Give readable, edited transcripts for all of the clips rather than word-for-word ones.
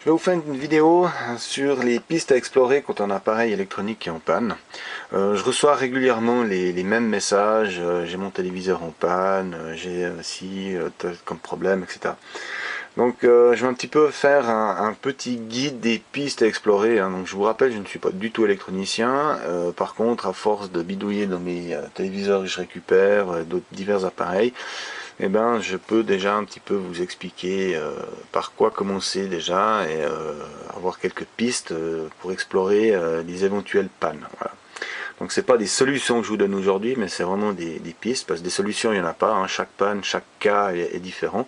Je vais vous faire une vidéo sur les pistes à explorer quand un appareil électronique est en panne. Je reçois régulièrement les mêmes messages, j'ai mon téléviseur en panne, j'ai ci tel comme problème, etc. Donc je vais un petit peu faire un petit guide des pistes à explorer, hein. Donc je vous rappelle, je ne suis pas du tout électronicien. Par contre, à force de bidouiller dans mes téléviseurs que je récupère, d'autres divers appareils, eh ben, je peux déjà un petit peu vous expliquer par quoi commencer déjà et avoir quelques pistes pour explorer les éventuelles pannes. Voilà. Donc c'est pas des solutions que je vous donne aujourd'hui, mais c'est vraiment des pistes, parce que des solutions il n'y en a pas, hein. Chaque panne, chaque cas est différent.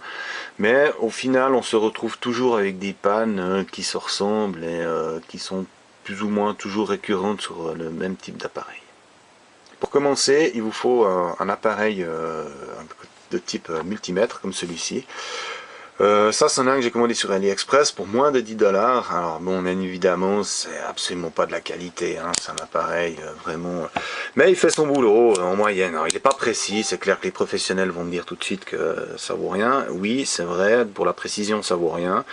Mais au final on se retrouve toujours avec des pannes qui se ressemblent et qui sont plus ou moins toujours récurrentes sur le même type d'appareil. Pour commencer, il vous faut un appareil de type multimètre comme celui-ci. Ça, c'en est un que j'ai commandé sur AliExpress pour moins de 10$. Alors bon, bien évidemment, c'est absolument pas de la qualité, hein. C'est un appareil vraiment... Mais il fait son boulot en moyenne. Alors, il n'est pas précis, c'est clair que les professionnels vont me dire tout de suite que ça vaut rien. Oui, c'est vrai, pour la précision, ça vaut rien.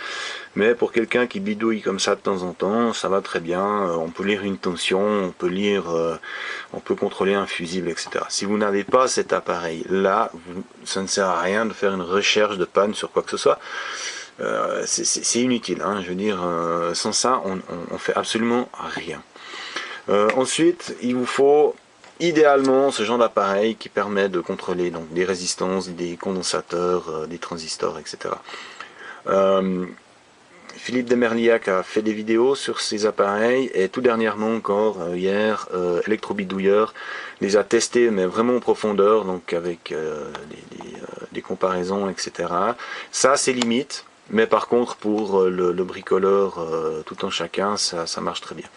Mais pour quelqu'un qui bidouille comme ça de temps en temps, ça va très bien. On peut lire une tension, on peut contrôler un fusible, etc. Si vous n'avez pas cet appareil-là, ça ne sert à rien de faire une recherche de panne sur quoi que ce soit. C'est inutile, hein. Je veux dire, sans ça, on fait absolument rien. Ensuite, il vous faut idéalement ce genre d'appareil qui permet de contrôler donc des résistances, des condensateurs, des transistors, etc. Philippe Demerliac a fait des vidéos sur ces appareils et tout dernièrement encore hier Electrobidouilleur les a testés mais vraiment en profondeur, donc avec des comparaisons, etc. Ça c'est limite, mais par contre pour le bricoleur tout en chacun ça marche très bien.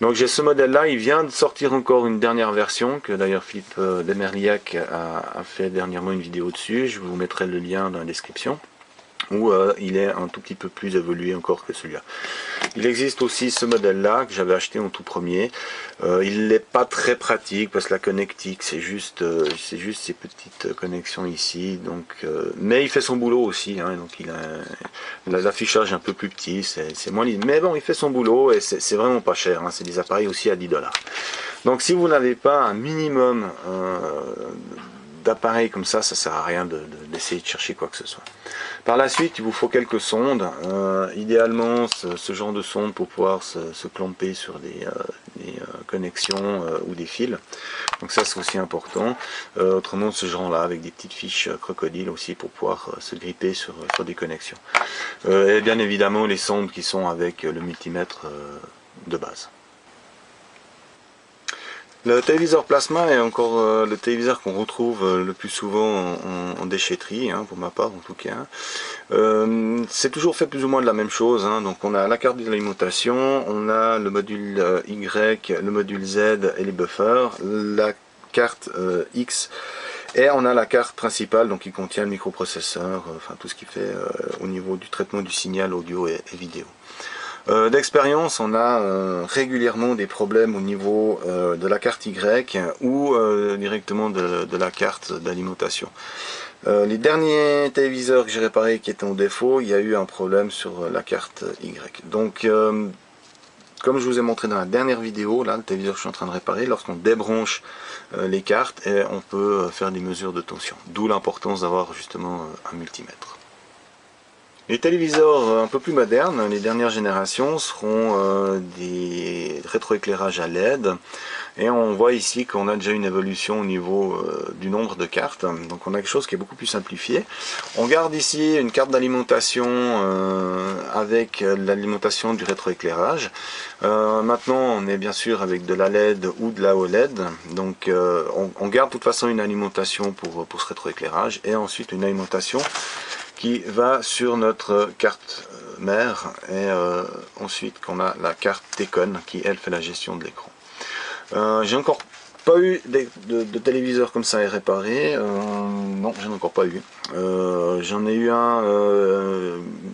Donc j'ai ce modèle là, il vient de sortir encore une dernière version que d'ailleurs Philippe Demerliac a fait dernièrement une vidéo dessus, je vous mettrai le lien dans la description, où il est un tout petit peu plus évolué encore que celui-là. Il existe aussi ce modèle-là que j'avais acheté en tout premier. Il n'est pas très pratique parce que la connectique, c'est juste ces petites connexions ici. Donc, mais il fait son boulot aussi, hein, donc il a l'affichage un peu plus petit, c'est moins lisible. Mais bon, il fait son boulot et c'est vraiment pas cher, hein, c'est des appareils aussi à 10$. Donc si vous n'avez pas un minimum d'appareils comme ça sert à rien d'essayer de chercher quoi que ce soit. Par la suite, il vous faut quelques sondes, idéalement ce genre de sonde pour pouvoir se clamper sur des connexions ou des fils. Donc ça c'est aussi important. Autrement ce genre là avec des petites fiches crocodiles aussi pour pouvoir se gripper sur des connexions. Et bien évidemment les sondes qui sont avec le multimètre de base. Le téléviseur plasma est encore le téléviseur qu'on retrouve le plus souvent en déchetterie, hein, pour ma part en tout cas. C'est toujours fait plus ou moins de la même chose, hein. Donc on a la carte d'alimentation, on a le module Y, le module Z et les buffers, la carte X, et on a la carte principale donc qui contient le microprocesseur, enfin tout ce qui fait au niveau du traitement du signal audio et vidéo. D'expérience, on a régulièrement des problèmes au niveau de la carte Y ou directement de la carte d'alimentation. Les derniers téléviseurs que j'ai réparés qui étaient en défaut, il y a eu un problème sur la carte Y. Donc, comme je vous ai montré dans la dernière vidéo, là, le téléviseur que je suis en train de réparer, lorsqu'on débranche les cartes, on peut faire des mesures de tension. D'où l'importance d'avoir justement un multimètre. Les téléviseurs un peu plus modernes, les dernières générations, seront des rétroéclairages à LED. Et on voit ici qu'on a déjà une évolution au niveau du nombre de cartes. Donc on a quelque chose qui est beaucoup plus simplifié. On garde ici une carte d'alimentation avec l'alimentation du rétroéclairage. Maintenant on est bien sûr avec de la LED ou de la OLED. Donc on garde de toute façon une alimentation pour ce rétroéclairage. Et ensuite une alimentation qui va sur notre carte mère, et ensuite qu'on a la carte Tecon qui elle fait la gestion de l'écran. J'ai encore pas eu de téléviseur comme ça à réparer, non j'en ai encore pas eu. J'en ai eu un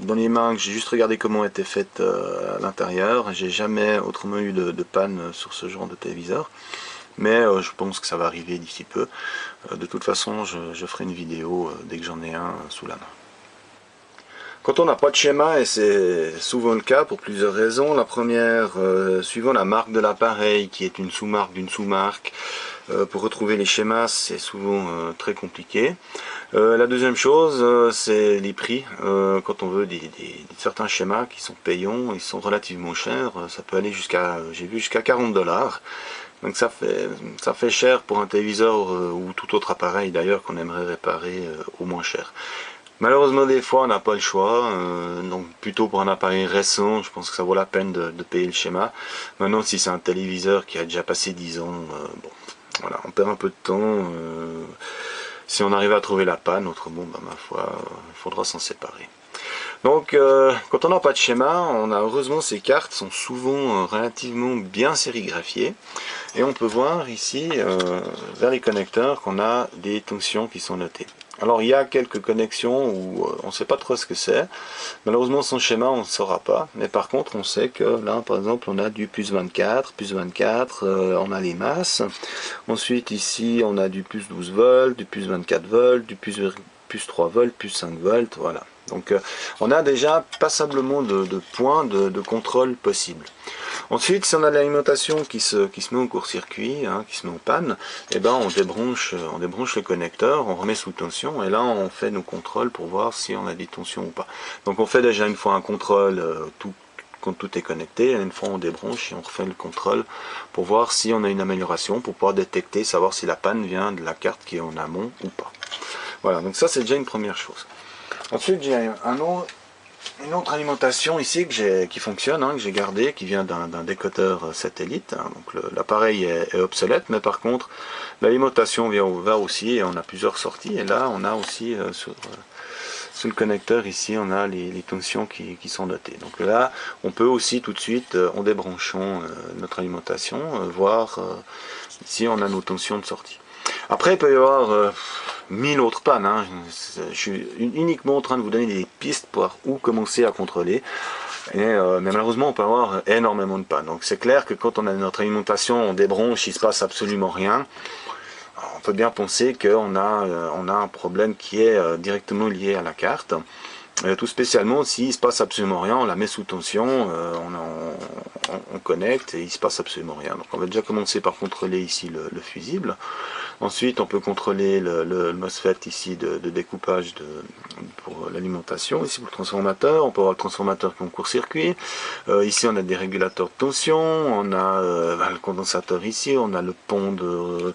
dans les mains que j'ai juste regardé comment était faite à l'intérieur. J'ai jamais autrement eu de panne sur ce genre de téléviseur. Mais je pense que ça va arriver d'ici peu. De toute façon je ferai une vidéo dès que j'en ai un sous la main. Quand on n'a pas de schéma, et c'est souvent le cas pour plusieurs raisons, la première, suivant la marque de l'appareil qui est une sous-marque d'une sous-marque, pour retrouver les schémas c'est souvent très compliqué. La deuxième chose, c'est les prix. Quand on veut certains schémas qui sont payants, ils sont relativement chers, ça peut aller jusqu'à, j'ai vu jusqu'à 40 $. Donc ça fait cher pour un téléviseur ou tout autre appareil d'ailleurs qu'on aimerait réparer au moins cher. Malheureusement, des fois, on n'a pas le choix. Donc, plutôt pour un appareil récent, je pense que ça vaut la peine de payer le schéma. Maintenant, si c'est un téléviseur qui a déjà passé 10 ans, bon, voilà, on perd un peu de temps. Si on arrive à trouver la panne, autrement, bah, ma foi, il faudra s'en séparer. Donc, quand on n'a pas de schéma, heureusement ces cartes sont souvent relativement bien sérigraphiées. Et on peut voir ici, vers les connecteurs, qu'on a des tensions qui sont notées. Alors il y a quelques connexions où on ne sait pas trop ce que c'est. Malheureusement son schéma on ne saura pas. Mais par contre on sait que là par exemple on a du plus 24, on a les masses. Ensuite ici on a du plus 12 volts, du plus 24 volts, du plus 3 volts, plus 5 volts, voilà. Donc on a déjà passablement de points de contrôle possibles. Ensuite, si on a l'alimentation qui se met en court-circuit, hein, qui se met en panne, eh ben on débranche le connecteur, on remet sous tension, et là on fait nos contrôles pour voir si on a des tensions ou pas. Donc on fait déjà une fois un contrôle quand tout est connecté, et une fois on débranche et on refait le contrôle pour voir si on a une amélioration, pour pouvoir détecter, savoir si la panne vient de la carte qui est en amont ou pas. Voilà, donc ça c'est déjà une première chose. Ensuite j'ai une autre alimentation ici qui fonctionne, hein, que j'ai gardé, qui vient d'un décodeur satellite. Hein, donc l'appareil est obsolète, mais par contre l'alimentation va aussi, et on a plusieurs sorties. Et là on a aussi sur le connecteur ici, on a les tensions qui sont notées. Donc là on peut aussi tout de suite, en débranchant notre alimentation, voir si on a nos tensions de sortie. Après il peut y avoir 1000 autres pannes, hein. Je suis uniquement en train de vous donner des pistes pour où commencer à contrôler. Mais malheureusement on peut avoir énormément de pannes. Donc c'est clair que quand on a notre alimentation, on débranche, il ne se passe absolument rien. On peut bien penser qu'on a un problème qui est directement lié à la carte. Tout spécialement s'il ne se passe absolument rien, on la met sous tension, on connecte et il ne se passe absolument rien. Donc on va déjà commencer par contrôler ici le fusible. Ensuite on peut contrôler le MOSFET ici de découpage pour l'alimentation, ici pour le transformateur. On peut avoir le transformateur qui est en court-circuit. Ici on a des régulateurs de tension, on a le condensateur ici, on a le pont de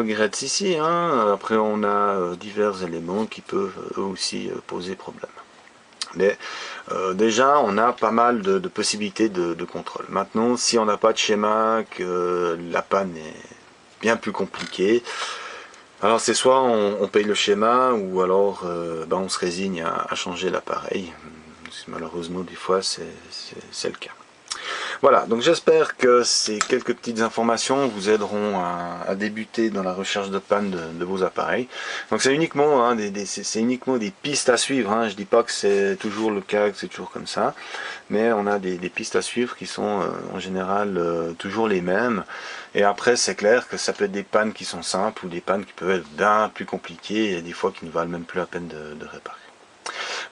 Gretz ici, hein. Après on a divers éléments qui peuvent eux aussi poser problème. Mais déjà on a pas mal de possibilités de contrôle. Maintenant si on n'a pas de schéma, que la panne est bien plus compliquée, alors c'est soit on paye le schéma, ou alors on se résigne à changer l'appareil. Malheureusement des fois c'est le cas. Voilà, donc j'espère que ces quelques petites informations vous aideront à débuter dans la recherche de panne de vos appareils. Donc c'est uniquement, hein, uniquement des pistes à suivre, hein. Je ne dis pas que c'est toujours le cas, que c'est toujours comme ça, mais on a des pistes à suivre qui sont en général toujours les mêmes. Et après c'est clair que ça peut être des pannes qui sont simples, ou des pannes qui peuvent être bien plus compliquées, et des fois qui ne valent même plus la peine de réparer.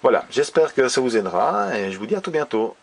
Voilà, j'espère que ça vous aidera, et je vous dis à tout bientôt.